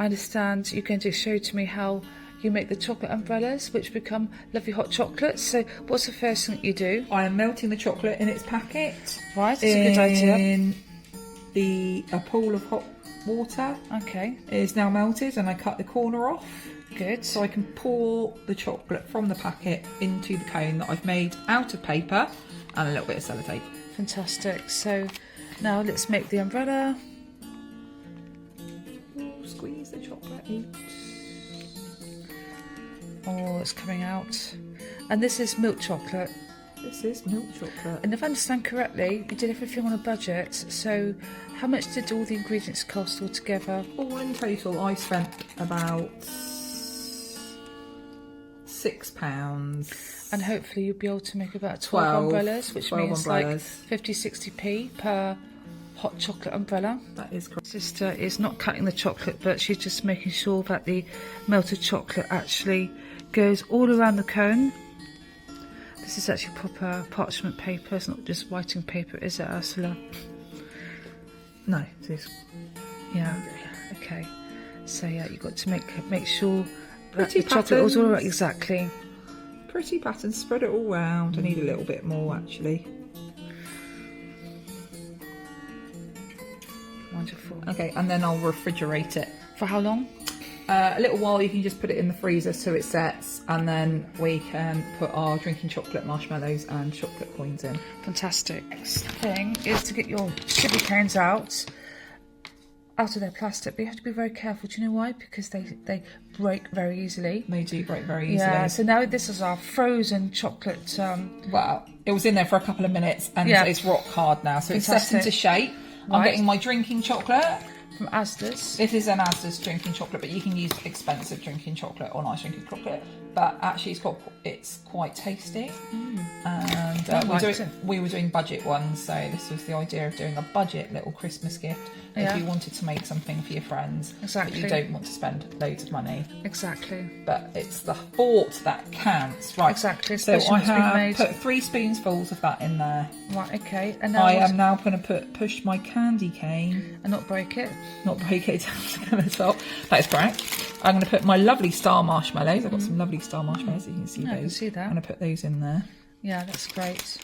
I understand you're going to show to me how you make the chocolate umbrellas, which become lovely hot chocolates. So what's the first thing that you do? I am melting the chocolate in its packet. Right, that's a good idea. In a pool of hot water. Okay. It is now melted, and I cut the corner off. Good. So I can pour the chocolate from the packet into the cone that I've made out of paper and a little bit of sellotape. Fantastic. So now let's make the umbrella. Ooh, squeeze the chocolate out. Oh, it's coming out. And this is milk chocolate. This is milk chocolate. And if I understand correctly, you did everything on a budget. So how much did all the ingredients cost altogether? All in total, I spent about £6. And hopefully you'll be able to make about 12 umbrellas, which 12 means umbrellas. like 50-60p per hot chocolate umbrella. That is correct. Sister is not cutting the chocolate, but she's just making sure that the melted chocolate actually goes all around the cone. This is actually proper parchment paper, it's not just whiting paper, is it, Ursula? No, it is. Yeah, okay. So yeah, you've got to make sure that Pretty the chocolate was all patterns. right, exactly. Pretty pattern, spread it all round. I need a little bit more actually. Wonderful. Okay, and then I'll refrigerate it. For how long? A little while. You can just put it in the freezer so it sets, and then we can put our drinking chocolate marshmallows and chocolate coins in. Fantastic. Next thing is to get your sugar canes out of their plastic, but you have to be very careful. Do you know why? Because they break very easily. They do break very easily. Yeah, so now this is our frozen chocolate. Well, it was in there for a couple of minutes and Yeah. it's rock hard now, so it's set Fantastic. into shape. I'm Right. getting my drinking chocolate. From Asda's. This is an Asda's drinking chocolate, but you can use expensive drinking chocolate or nice drinking chocolate. But actually, it's quite tasty. And I liked it. we were doing budget ones, so this was the idea of doing a budget little Christmas gift. Yeah. If you wanted to make something for your friends, Exactly. but you don't want to spend loads of money. Exactly. But it's the thought that counts, right? Exactly, So especially I when it's been have made. put 3 spoonfuls of that in there. Right, okay. And now I am now going to push my candy cane, and not break it. not break it down to the top. That is correct. I'm going to put my lovely star marshmallows. I've got some lovely star marshmallows. You can see Yeah, those. I can see that. I'm going to put those in there. Yeah, that's great.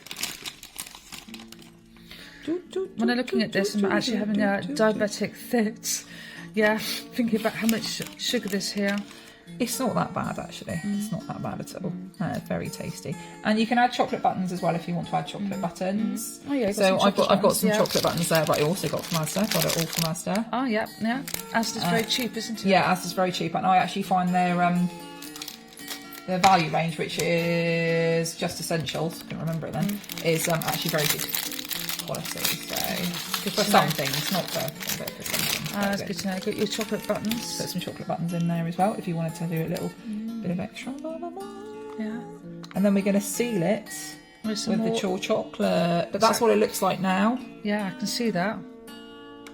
When I'm looking at this, I'm actually having diabetic fits. Yeah, thinking about how much sugar there's here. It's not that bad actually. It's not that bad at all. It's very tasty. And you can add chocolate buttons as well if you want to add chocolate buttons. Oh yeah, So I've got buttons, some yeah. chocolate buttons there, but I also got from Asda. Got it all from Asda. Oh yeah, yeah. Asda's very cheap, isn't it? Yeah, Asda's very cheap, and I actually find their value range, which is just essentials, I can remember it then, is actually very good quality. So for some things, not for some things. That's good to know. Got your chocolate buttons. Put some chocolate buttons in there as well if you wanted to do a little bit of extra. Yeah. And then we're going to seal it With some with more. the chaw chocolate. But that's what it looks like now. Yeah, I can see that.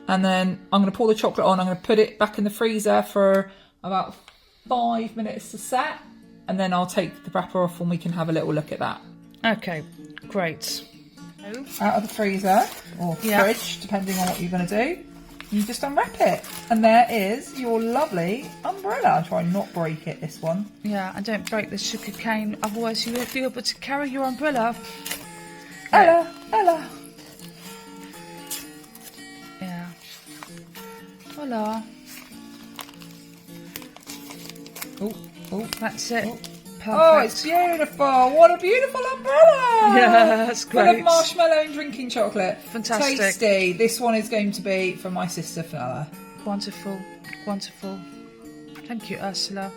And then I'm going to pour the chocolate on. I'm going to put it back in the freezer for about 5 minutes to set. And then I'll take the wrapper off and we can have a little look at that. Okay, great. Out of the freezer or Yeah. fridge, depending on what you're going to do. You just unwrap it. And there is your lovely umbrella. I'll try and not break it, this one. Yeah, and don't break the sugar cane, otherwise you won't be able to carry your umbrella. Ella. Yeah. Voila. Oh, That's it. Oh, Perfect. it's beautiful. What a beautiful umbrella. Yeah, that's Full great. of marshmallow and drinking chocolate. Fantastic. Tasty. This one is going to be for my sister Fenella. Wonderful, wonderful. Thank you, Ursula.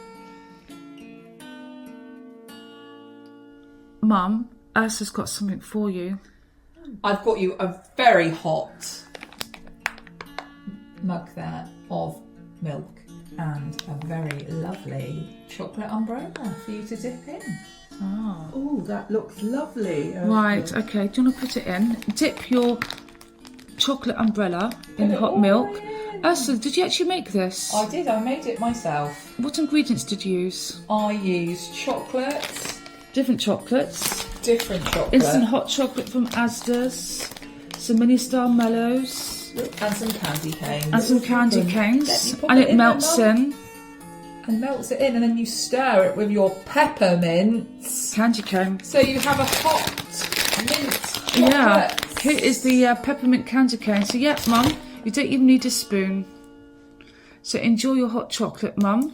Mum, Ursula's got something for you. I've got you a very hot mug there of milk and a very lovely chocolate umbrella for you to dip in. Ah. Oh, that looks lovely. Right, okay, do you want to put it in? Dip your chocolate umbrella in the hot milk. Ursula, did you actually make this? I did, I made it myself. What ingredients did you use? I used chocolate, Different chocolates. different chocolate. Instant hot chocolate from Asda's. Some mini star mellows. And some candy canes. And some candy canes. You pop And it it in there, melts Mum. in. And melts it in, and then you stir it with your peppermints. Candy cane. So you have a hot mint chocolate. Yeah. Here is the peppermint candy cane. So yeah, Mum, you don't even need a spoon. So enjoy your hot chocolate, Mum.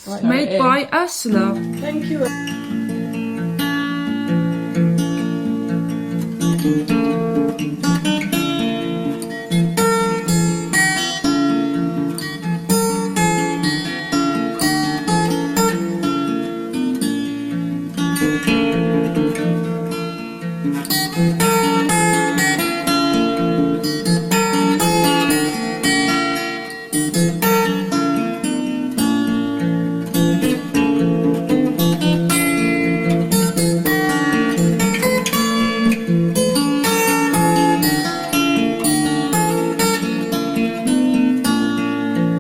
Right, Made by Ursula. Thank you.